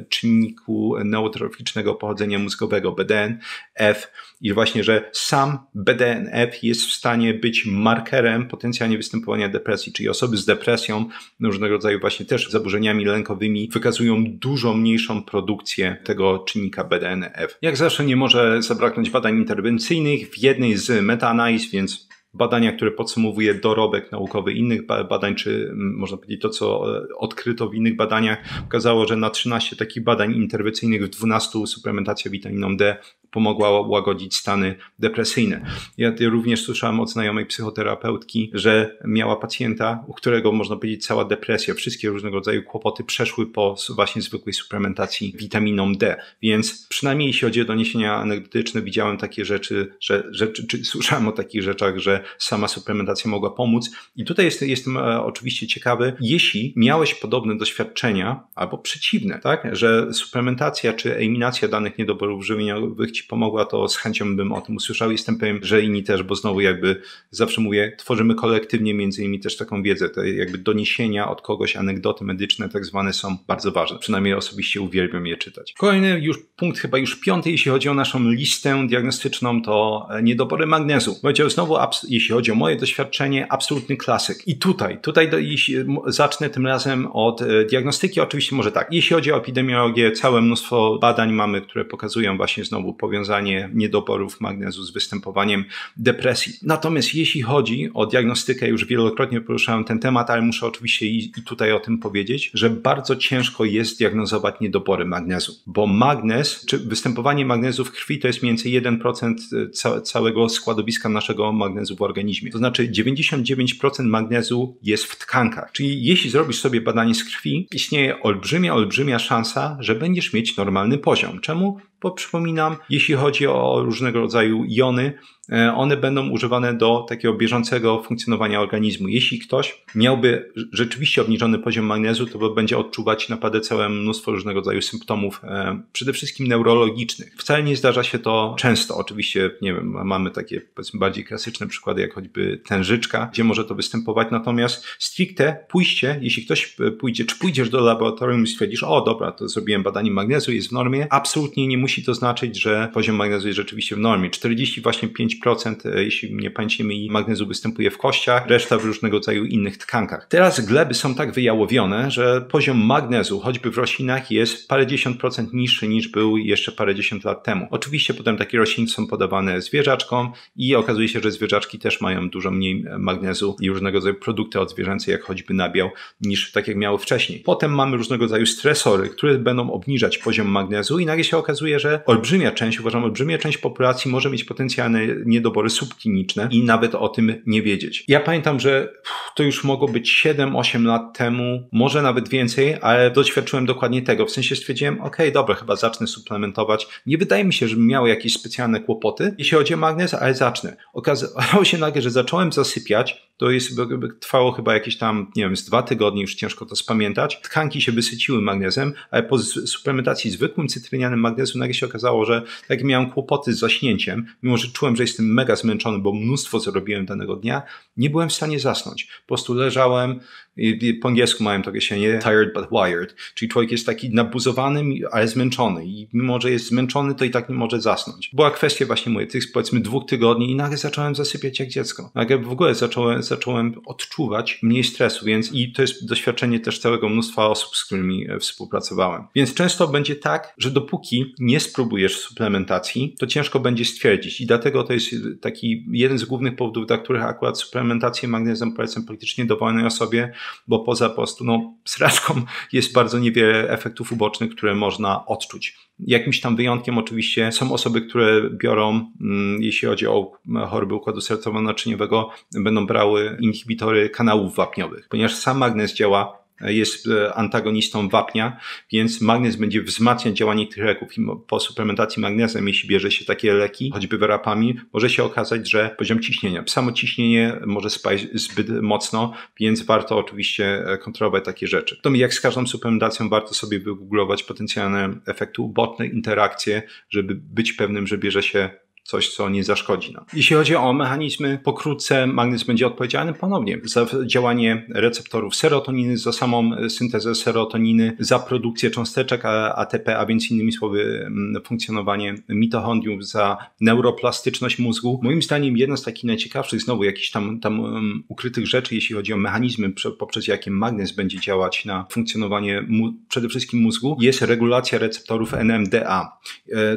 czynniku neurotroficznego pochodzenia mózgowego, BDNF, i właśnie, że sam BDNF jest w stanie być markerem potencjalnie występowania depresji, czyli osoby z depresją, różnego rodzaju właśnie też zaburzeniami lękowymi wykazują dużo mniejszą produkcję tego czynnika BDNF. Jak zawsze nie może zabraknąć badań interwencyjnych w jednej z metaanaliz, więc badania, które podsumowuje dorobek naukowy innych badań, czy można powiedzieć to, co odkryto w innych badaniach, pokazało, że na 13 takich badań interwencyjnych w 12 suplementacja witaminą D pomogła łagodzić stany depresyjne. Ja również słyszałem od znajomej psychoterapeutki, że miała pacjenta, u którego można powiedzieć cała depresja, wszystkie różnego rodzaju kłopoty przeszły po właśnie zwykłej suplementacji witaminą D. Więc przynajmniej jeśli chodzi o doniesienia anegdotyczne, widziałem takie rzeczy, czy słyszałem o takich rzeczach, że sama suplementacja mogła pomóc. I tutaj jestem oczywiście ciekawy, jeśli miałeś podobne doświadczenia, albo przeciwne, tak, że suplementacja czy eliminacja danych niedoborów żywieniowych ci pomogła, to z chęcią bym o tym usłyszał. Jestem pewien, że inni też, bo znowu jakby zawsze mówię, tworzymy kolektywnie między innymi też taką wiedzę. Te jakby doniesienia od kogoś, anegdoty medyczne tak zwane są bardzo ważne. Przynajmniej osobiście uwielbiam je czytać. Kolejny punkt, chyba już 5, jeśli chodzi o naszą listę diagnostyczną, to niedobory magnezu. Powiedział znowu, jeśli chodzi o moje doświadczenie, absolutny klasyk. I tutaj zacznę tym razem od diagnostyki. Oczywiście może tak. Jeśli chodzi o epidemiologię, całe mnóstwo badań mamy, które pokazują właśnie znowu powiązanie niedoborów magnezu z występowaniem depresji. Natomiast jeśli chodzi o diagnostykę, już wielokrotnie poruszałem ten temat, ale muszę oczywiście i tutaj o tym powiedzieć, że bardzo ciężko jest zdiagnozować niedobory magnezu, bo magnez, czy występowanie magnezu w krwi to jest mniej więcej 1% całego składowiska naszego magnezu w organizmie. To znaczy 99% magnezu jest w tkankach. Czyli jeśli zrobisz sobie badanie z krwi, istnieje olbrzymia szansa, że będziesz mieć normalny poziom. Czemu? Bo przypominam, jeśli chodzi o różnego rodzaju jony, one będą używane do takiego bieżącego funkcjonowania organizmu. Jeśli ktoś miałby rzeczywiście obniżony poziom magnezu, to będzie odczuwać naprawdę całe mnóstwo różnego rodzaju symptomów, przede wszystkim neurologicznych. Wcale nie zdarza się to często. Oczywiście, nie wiem, mamy takie powiedzmy bardziej klasyczne przykłady, jak choćby tężyczka, gdzie może to występować. Natomiast stricte jeśli ktoś pójdzie, czy pójdziesz do laboratorium i stwierdzisz, o dobra, to zrobiłem badanie magnezu, jest w normie, absolutnie nie musi to znaczyć, że poziom magnezu jest rzeczywiście w normie. 45%, jeśli nie pamięć nie myli, magnezu występuje w kościach, reszta w różnego rodzaju innych tkankach. Teraz gleby są tak wyjałowione, że poziom magnezu, choćby w roślinach, jest parędziesiąt procent niższy niż był jeszcze parędziesiąt lat temu. Oczywiście potem takie rośliny są podawane zwierzaczkom i okazuje się, że zwierzaczki też mają dużo mniej magnezu i różnego rodzaju produkty odzwierzęce, jak choćby nabiał, niż tak jak miały wcześniej. Potem mamy różnego rodzaju stresory, które będą obniżać poziom magnezu i nagle się okazuje, że olbrzymia część populacji może mieć potencjalne niedobory subkliniczne i nawet o tym nie wiedzieć. Ja pamiętam, że to już mogło być 7-8 lat temu, może nawet więcej, ale doświadczyłem dokładnie tego. W sensie stwierdziłem, dobra, chyba zacznę suplementować. Nie wydaje mi się, żebym miał jakieś specjalne kłopoty, jeśli chodzi o magnez, ale zacznę. Okazało się nagle, że zacząłem zasypiać. To trwało chyba jakieś tam, nie wiem, z 2 tygodnie, już ciężko to spamiętać. Tkanki się wysyciły magnezem, ale po suplementacji zwykłym cytrynianym magnezu nagle się okazało, że tak miałem kłopoty z zaśnięciem, mimo że czułem, że jestem mega zmęczony, bo mnóstwo zrobiłem danego dnia, nie byłem w stanie zasnąć. Po prostu leżałem, po angielsku mają to określenie tired but wired, czyli człowiek jest taki nabuzowany, ale zmęczony i mimo, że jest zmęczony, to i tak nie może zasnąć. Była kwestia właśnie tych powiedzmy 2 tygodni i nagle zacząłem zasypiać jak dziecko. Nagle w ogóle zacząłem odczuwać mniej stresu, i to jest doświadczenie też całego mnóstwa osób, z którymi współpracowałem. Więc często będzie tak, że dopóki nie spróbujesz suplementacji, to ciężko będzie stwierdzić i dlatego to jest taki jeden z głównych powodów, dla których akurat suplementację magnezem polecam praktycznie dowolnej osobie, bo poza po prostu sraczką jest bardzo niewiele efektów ubocznych, które można odczuć. Jakimś tam wyjątkiem oczywiście są osoby, które biorą, jeśli chodzi o choroby układu sercowo-naczyniowego, będą brały inhibitory kanałów wapniowych, ponieważ sam magnez jest antagonistą wapnia, więc magnez będzie wzmacniać działanie tych leków i po suplementacji magnezem, jeśli bierze się takie leki, choćby wyrapami, może się okazać, że poziom ciśnienia, samo ciśnienie może spaść zbyt mocno, więc warto oczywiście kontrolować takie rzeczy. To jak z każdą suplementacją warto sobie wygooglować potencjalne efekty uboczne, interakcje, żeby być pewnym, że bierze się coś, co nie zaszkodzi nam. Jeśli chodzi o mechanizmy, pokrótce magnez będzie odpowiedzialny ponownie za działanie receptorów serotoniny, za samą syntezę serotoniny, za produkcję cząsteczek ATP, a więc innymi słowy funkcjonowanie mitochondriów, za neuroplastyczność mózgu. Moim zdaniem jedna z takich najciekawszych znowu jakichś tam ukrytych rzeczy, jeśli chodzi o mechanizmy, poprzez jakie magnez będzie działać na funkcjonowanie przede wszystkim mózgu, jest regulacja receptorów NMDA.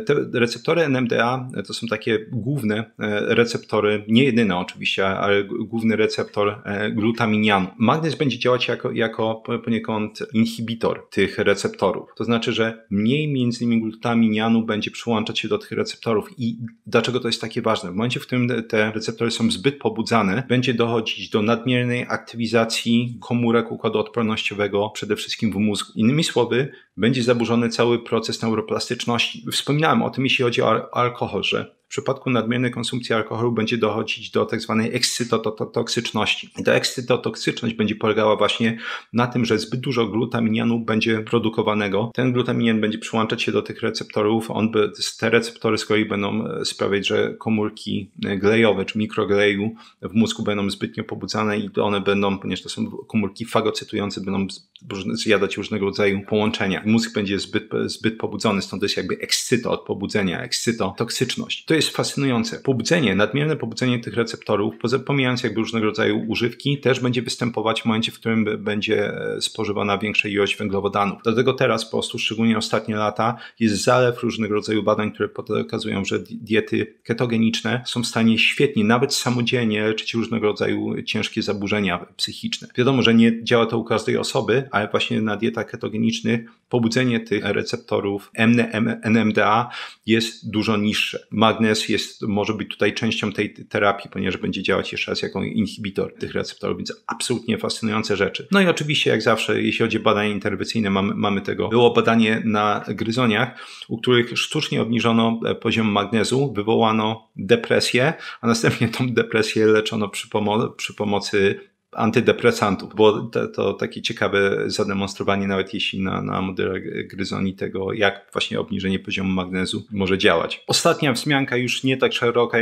Te receptory NMDA to są takie takie główne receptory, nie jedyne oczywiście, ale główny receptor glutaminianu. Magnez będzie działać jako poniekąd inhibitor tych receptorów. To znaczy, że mniej między innymi glutaminianu będzie przyłączać się do tych receptorów. I dlaczego to jest takie ważne? W momencie, w którym te receptory są zbyt pobudzane, będzie dochodzić do nadmiernej aktywizacji komórek układu odpornościowego, przede wszystkim w mózgu. Innymi słowy, będzie zaburzony cały proces neuroplastyczności. Wspominałem o tym, jeśli chodzi o alkohol, że w przypadku nadmiernej konsumpcji alkoholu będzie dochodzić do tak zwanej ekscytotoksyczności. I ta ekscytotoksyczność będzie polegała właśnie na tym, że zbyt dużo glutaminianu będzie produkowanego. Ten glutaminian będzie przyłączać się do tych receptorów. Te receptory z kolei będą sprawiać, że komórki glejowe czy mikrogleju w mózgu będą zbytnio pobudzane i one będą, ponieważ to są komórki fagocytujące, będą zjadać różnego rodzaju połączenia. Mózg będzie zbyt pobudzony, stąd to jest jakby ekscyto od pobudzenia, ekscytotoksyczność. To jest fascynujące. Nadmierne pobudzenie tych receptorów, pomijając jakby różnego rodzaju używki, też będzie występować w momencie, w którym będzie spożywana większa ilość węglowodanów. Dlatego teraz po prostu, szczególnie ostatnie lata, jest zalew różnego rodzaju badań, które pokazują, że diety ketogeniczne są w stanie świetnie, nawet samodzielnie leczyć różnego rodzaju ciężkie zaburzenia psychiczne. Wiadomo, że nie działa to u każdej osoby, ale właśnie na dietach ketogenicznych pobudzenie tych receptorów NMDA jest dużo niższe. Magnez może być tutaj częścią tej terapii, ponieważ będzie działać jeszcze raz jako inhibitor tych receptorów, więc absolutnie fascynujące rzeczy. No i oczywiście, jak zawsze, jeśli chodzi o badania interwencyjne, mamy tego. Było badanie na gryzoniach, u których sztucznie obniżono poziom magnezu, wywołano depresję, a następnie tą depresję leczono przy pomocy antydepresantów. Było to takie ciekawe zademonstrowanie, nawet jeśli na modelach gryzoni tego, jak właśnie obniżenie poziomu magnezu może działać. Ostatnia wzmianka, już nie tak szeroka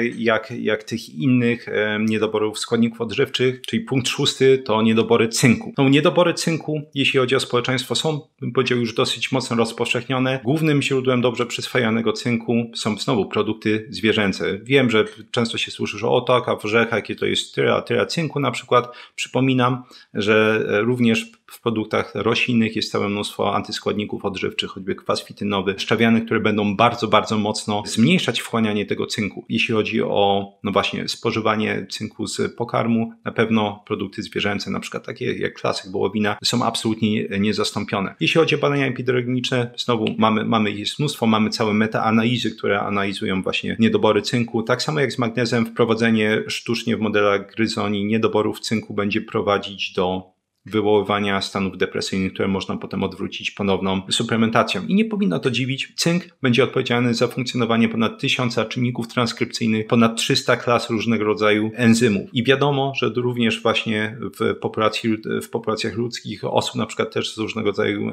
jak tych innych niedoborów składników odżywczych, czyli punkt 6 to niedobory cynku. No, niedobory cynku, jeśli chodzi o społeczeństwo, są, bym powiedział, już dosyć mocno rozpowszechnione. Głównym źródłem dobrze przyswajalnego cynku są znowu produkty zwierzęce. Wiem, że często się słyszy, że a w orzechach, jakie to jest tyra cynku na przykład. Przypominam, że również w produktach roślinnych jest całe mnóstwo antyskładników odżywczych, choćby kwas fitynowy, szczawiany, które będą bardzo, bardzo mocno zmniejszać wchłanianie tego cynku. Jeśli chodzi o, no właśnie, spożywanie cynku z pokarmu, na pewno produkty zwierzęce, na przykład takie jak klasyk, wołowina, są absolutnie niezastąpione. Jeśli chodzi o badania epidemiologiczne, znowu mamy ich mnóstwo, mamy całe metaanalizy, które analizują właśnie niedobory cynku. Tak samo jak z magnezem, wprowadzenie sztucznie w modelach gryzoni niedoborów cynku będzie prowadzić do wywoływania stanów depresyjnych, które można potem odwrócić ponowną suplementacją. I nie powinno to dziwić. Cynk będzie odpowiedzialny za funkcjonowanie ponad 1000 czynników transkrypcyjnych, ponad 300 klas różnego rodzaju enzymów. I wiadomo, że również właśnie w populacjach ludzkich osób na przykład też z różnego rodzaju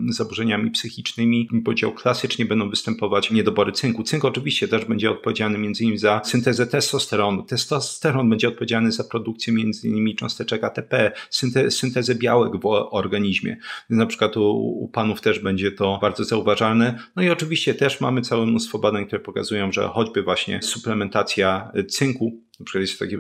zaburzeniami psychicznymi, bym powiedział, klasycznie będą występować niedobory cynku. Cynk oczywiście też będzie odpowiedzialny m.in. za syntezę testosteronu. Testosteron będzie odpowiedzialny za produkcję m.in. cząsteczek ATP, syntezę białek w organizmie. Na przykład u panów też będzie to bardzo zauważalne. No i oczywiście też mamy całe mnóstwo badań, które pokazują, że choćby właśnie suplementacja cynku, na przykład jest takie,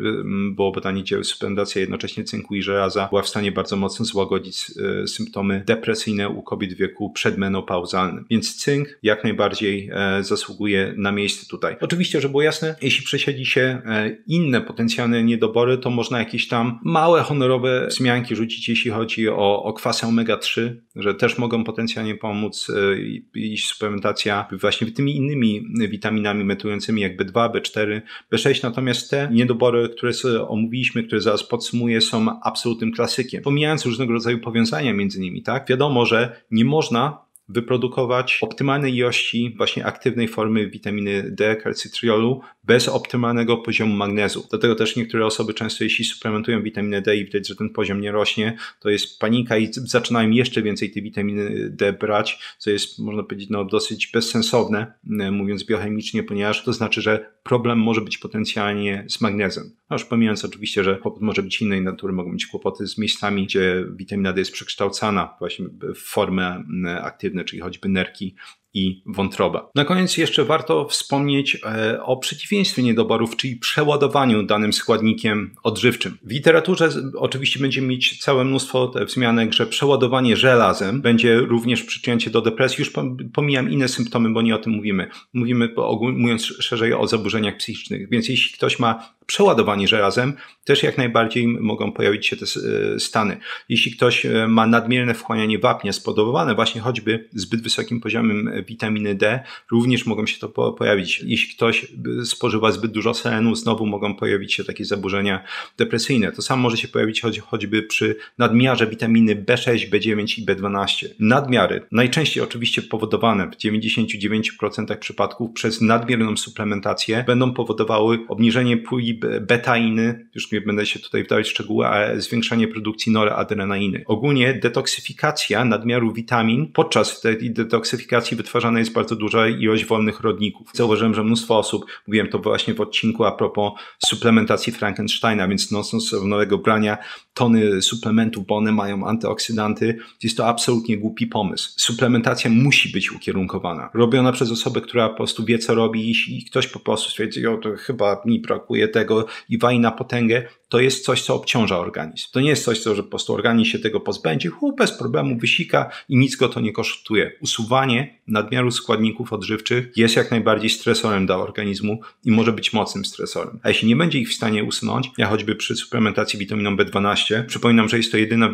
było badanie, gdzie suplementacja jednocześnie cynku i żelaza była w stanie bardzo mocno złagodzić symptomy depresyjne u kobiet w wieku przedmenopauzalnym. Więc cynk jak najbardziej zasługuje na miejsce tutaj. Oczywiście, żeby było jasne, jeśli przesiedzi się inne potencjalne niedobory, to można jakieś tam małe honorowe wzmianki rzucić, jeśli chodzi o kwasy omega-3, że też mogą potencjalnie pomóc i suplementacja właśnie tymi innymi witaminami metującymi jak B2, B4, B6, natomiast te niedobory, które sobie omówiliśmy, które zaraz podsumuję, są absolutnym klasykiem. Pomijając różnego rodzaju powiązania między nimi, tak? Wiadomo, że nie można wyprodukować optymalnej ilości właśnie aktywnej formy witaminy D, kalcytriolu, bez optymalnego poziomu magnezu. Dlatego też niektóre osoby często, jeśli suplementują witaminę D i widać, że ten poziom nie rośnie, to jest panika i zaczynają jeszcze więcej tej witaminy D brać, co jest, można powiedzieć, dosyć bezsensowne, mówiąc biochemicznie, ponieważ to znaczy, że problem może być potencjalnie z magnezem. Już pomijając oczywiście, że kłopot może być innej natury, mogą być kłopoty z miejscami, gdzie witamina D jest przekształcana właśnie w formę aktywną, czyli choćby nerki i wątroba. Na koniec jeszcze warto wspomnieć o przeciwieństwie niedoborów, czyli przeładowaniu danym składnikiem odżywczym. W literaturze oczywiście będziemy mieć całe mnóstwo wzmianek, że przeładowanie żelazem będzie również przyczyniać się do depresji. Już pomijam inne symptomy, bo nie o tym mówimy. Mówimy, mówiąc szerzej, o zaburzeniach psychicznych. Więc jeśli ktoś ma przeładowanie żelazem, też jak najbardziej mogą pojawić się te stany. Jeśli ktoś ma nadmierne wchłanianie wapnia spowodowane właśnie choćby zbyt wysokim poziomem witaminy D, również mogą się to pojawić. Jeśli ktoś spożywa zbyt dużo selenu, znowu mogą pojawić się takie zaburzenia depresyjne. To samo może się pojawić choćby przy nadmiarze witaminy B6, B9 i B12. Nadmiary, najczęściej oczywiście powodowane w 99% przypadków przez nadmierną suplementację, będą powodowały obniżenie puli betainy, już nie będę się tutaj wdawać w szczegóły, ale zwiększanie produkcji noradrenaliny. Ogólnie detoksyfikacja nadmiaru witamin, podczas tej detoksyfikacji wytwarzana jest bardzo duża ilość wolnych rodników. Zauważyłem, że mnóstwo osób, mówiłem to właśnie w odcinku a propos suplementacji Frankensteina, więc nocąc nowego brania tony suplementów, bo one mają antyoksydanty, jest to absolutnie głupi pomysł. Suplementacja musi być ukierunkowana. Robiona przez osobę, która po prostu wie, co robi, i ktoś po prostu stwierdzi, to chyba mi brakuje tego i wali na potęgę, to jest coś, co obciąża organizm. To nie jest coś, że po prostu organizm się tego pozbędzie, bez problemu wysika i nic go to nie kosztuje. Usuwanie nadmiaru składników odżywczych jest jak najbardziej stresorem dla organizmu i może być mocnym stresorem. A jeśli nie będzie ich w stanie usunąć, ja choćby przy suplementacji witaminą B12, przypominam, że jest to jedyna,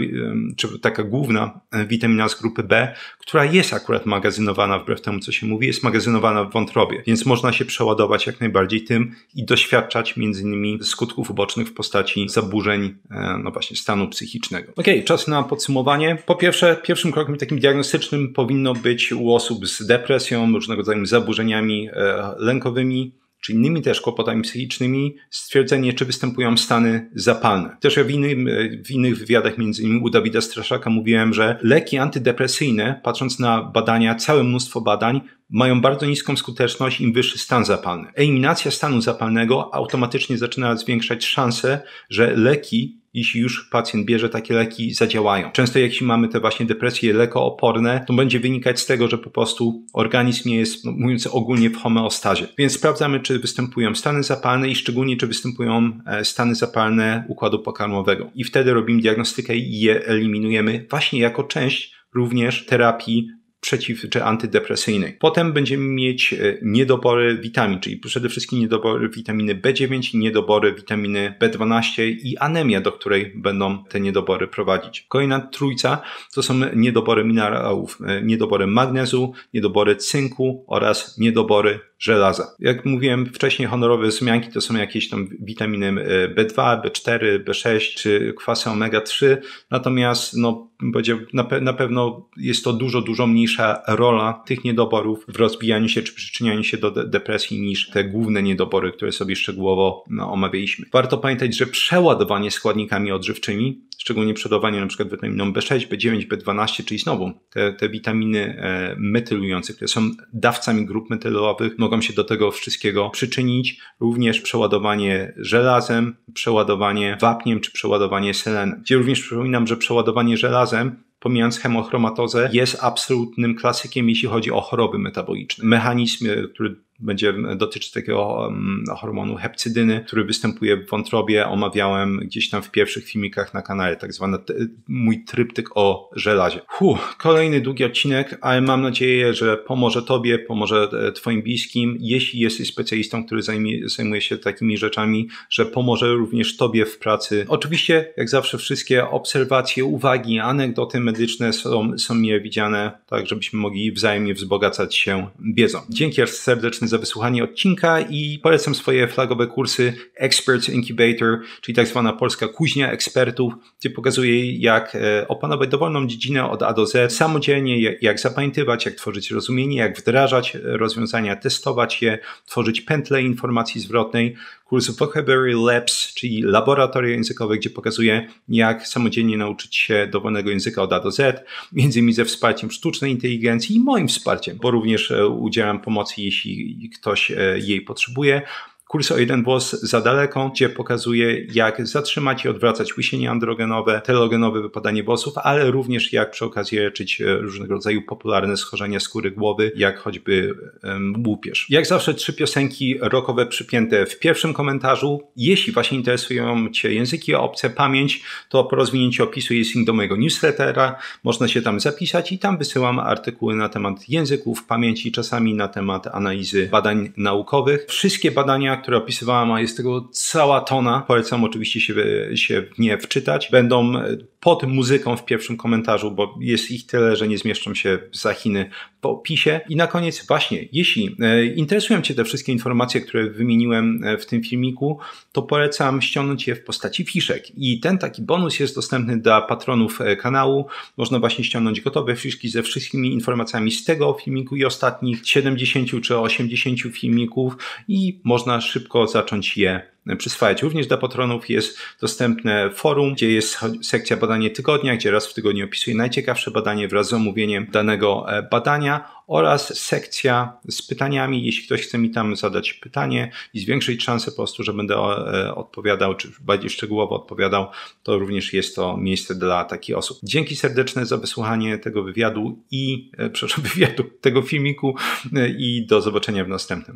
czy taka główna witamina z grupy B, która jest akurat magazynowana, wbrew temu, co się mówi, jest magazynowana w wątrobie, więc można się przeładować jak najbardziej tym i doświadczać między innymi skutków ubocznych w postaci zaburzeń, no właśnie, stanu psychicznego. Okej, czas na podsumowanie. Po pierwsze, pierwszym krokiem takim diagnostycznym powinno być u osób z depresją, różnego rodzaju zaburzeniami lękowymi, czy innymi też kłopotami psychicznymi, stwierdzenie, czy występują stany zapalne. Też ja w innych wywiadach, między innymi u Dawida Straszaka, mówiłem, że leki antydepresyjne, patrząc na badania, całe mnóstwo badań, mają bardzo niską skuteczność, im wyższy stan zapalny. Eliminacja stanu zapalnego automatycznie zaczyna zwiększać szanse, że leki, jeśli już pacjent bierze takie leki, zadziałają. Często jeśli mamy te właśnie depresje lekooporne, to będzie wynikać z tego, że po prostu organizm nie jest, mówiąc ogólnie, w homeostazie. Więc sprawdzamy, czy występują stany zapalne i szczególnie, czy występują stany zapalne układu pokarmowego. I wtedy robimy diagnostykę i je eliminujemy właśnie jako część również terapii czy antydepresyjnej. Potem będziemy mieć niedobory witamin, czyli przede wszystkim niedobory witaminy B9 i niedobory witaminy B12 i anemia, do której będą te niedobory prowadzić. Kolejna trójca to są niedobory minerałów, niedobory magnezu, niedobory cynku oraz niedobory żelaza. Jak mówiłem wcześniej, honorowe wzmianki to są jakieś tam witaminy B2, B4, B6 czy kwasy omega-3, natomiast na pewno jest to dużo mniejsza rola tych niedoborów w rozbijaniu się czy przyczynianiu się do depresji niż te główne niedobory, które sobie szczegółowo omawialiśmy. Warto pamiętać, że przeładowanie składnikami odżywczymi, szczególnie przeładowanie na przykład witaminą B6, B9, B12, czyli znowu te witaminy metylujące, które są dawcami grup metylowych, mogą się do tego wszystkiego przyczynić. Również przeładowanie żelazem, przeładowanie wapniem czy przeładowanie selenem. Gdzie również przypominam, że przeładowanie żelazem, pomijając hemochromatozę, jest absolutnym klasykiem, jeśli chodzi o choroby metaboliczne. Mechanizm, który będzie dotyczyć takiego hormonu hepcydyny, który występuje w wątrobie, omawiałem gdzieś tam w pierwszych filmikach na kanale, tak zwany mój tryptyk o żelazie. Kolejny długi odcinek, ale mam nadzieję, że pomoże Tobie, pomoże Twoim bliskim, jeśli jesteś specjalistą, który zajmuje się takimi rzeczami, że pomoże również Tobie w pracy. Oczywiście, jak zawsze, wszystkie obserwacje, uwagi, anegdoty medyczne są mile widziane, tak żebyśmy mogli wzajemnie wzbogacać się wiedzą. Dzięki serdecznie za wysłuchanie odcinka i polecam swoje flagowe kursy Experts Incubator, czyli tak zwana polska kuźnia ekspertów, gdzie pokazuję, jak opanować dowolną dziedzinę od A do Z samodzielnie, jak zapamiętywać, jak tworzyć rozumienie, jak wdrażać rozwiązania, testować je, tworzyć pętle informacji zwrotnej. Kurs Vocabulary Labs, czyli laboratoria językowe, gdzie pokazuję, jak samodzielnie nauczyć się dowolnego języka od A do Z, między innymi ze wsparciem sztucznej inteligencji i moim wsparciem, bo również udzielam pomocy, jeśli ktoś jej potrzebuje. Kurs o jeden włos za daleko, gdzie pokazuję, jak zatrzymać i odwracać łysienie androgenowe, telogenowe wypadanie włosów, ale również jak przy okazji leczyć różnego rodzaju popularne schorzenia skóry głowy, jak choćby łupież. Jak zawsze 3 piosenki rockowe przypięte w pierwszym komentarzu. Jeśli właśnie interesują Cię języki obce, pamięć, to po rozwinięciu opisu jest link do mojego newslettera. Można się tam zapisać i tam wysyłam artykuły na temat języków, pamięci, czasami na temat analizy badań naukowych. Wszystkie badania, które opisywałam, a jest tego cała tona, polecam oczywiście się w nie wczytać, będą pod muzyką w pierwszym komentarzu, bo jest ich tyle, że nie zmieszczą się za Chiny w opisie. I na koniec właśnie, jeśli interesują Cię te wszystkie informacje, które wymieniłem w tym filmiku, to polecam ściągnąć je w postaci fiszek. I ten taki bonus jest dostępny dla patronów kanału. Można właśnie ściągnąć gotowe fiszki ze wszystkimi informacjami z tego filmiku i ostatnich 70 czy 80 filmików i można szybko zacząć je przyswajać. Również dla patronów jest dostępne forum, gdzie jest sekcja badanie tygodnia, gdzie raz w tygodniu opisuję najciekawsze badanie wraz z omówieniem danego badania oraz sekcja z pytaniami. Jeśli ktoś chce mi tam zadać pytanie i zwiększyć szansę po prostu, że będę odpowiadał, czy bardziej szczegółowo odpowiadał, to również jest to miejsce dla takich osób. Dzięki serdeczne za wysłuchanie tego wywiadu tego filmiku i do zobaczenia w następnym.